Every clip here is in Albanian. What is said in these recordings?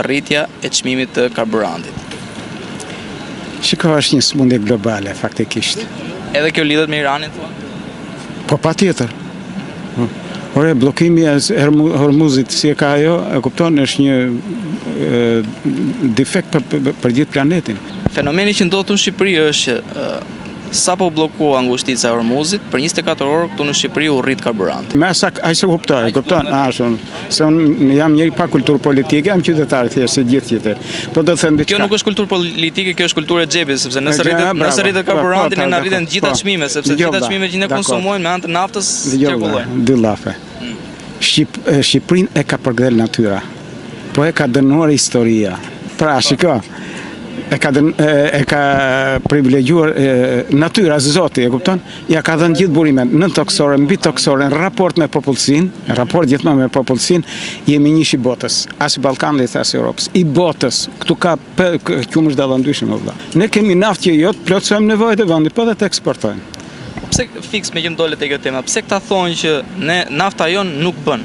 rritja e çmimit të karburantit? Shiko, është një sëmundje globale, faktikisht. Edhe kjo lidhet me Iranin? Po patjetër. Ore, bllokimi i Hormuzit, si e ka ajo, e kupton, është një defekt për gjithë planetin. Fenomeni që ndodh në Shqipëri është që sapo bllokua ngushtica e Hormuzit, për 24 orë këtu në Shqipëri u rrit karburanti. Me sa ai se kuptoj, kupton, se unë jam njëri pa kulturë politike, jam qytetar thjesht si gjithë qytet. Po do të them diçka. Kjo nuk është kulturë politike, kjo është kulturë e xhepit, sepse nëse rritet karburanti ne na rriten gjitha çmimet, sepse gjitha çmimet që ne konsumojmë me anë të naftës qarkullojnë. Dy llafe. Shqipërinë e ka përgdhel natyra, po e ka dënuar historia. Pra, shiko, e ka privilegjuar natyra, Zoti, e kupton? Ja ka dhënë gjithë burimet, nën toksore, mbi toksore, në raport me popullsinë, raport gjithmonë me popullsinë, jemi njësh i botës, as Ballkanit, as Europës, i botës. Këtu ka qumësh dallandyshëm vëlla. Ne kemi naftë që jot plotësojmë nevojat e vendit, po dhe të eksportojmë. Pse fiks me që më dole te kjo tema, pse këta thonë që ne nafta jon nuk bën?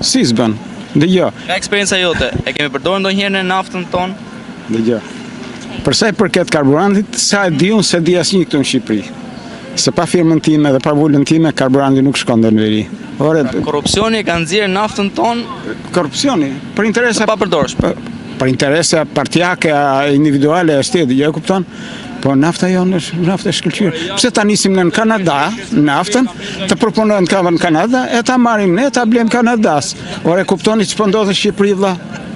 Si s'bën? Dëgjoj. Nga eksperjenca jote, e kemi përdorur ndonjëherë në naftën tonë? Dëgjoj. Për sa i përket karburantit, sa e di unë se di asnjë këtu në Shqipëri. Se pa firmën time dhe pa vulën time, karburanti nuk shkon në veri. Korrupsioni e ka nxjerrë naftën tonë? Korrupsioni, për interesa pa përdorshme. Për interesa partijake, individuale, shteti, e kupton? Po nafta jonë është naftë e shkëlqyer. Pse ta nisim në Kanada naftën, të proponojnë në Kanada, e ta marrim ne, ta blejmë Kanadas. Ore kuptoni ç'po ndodh në Shqipëri vëlla?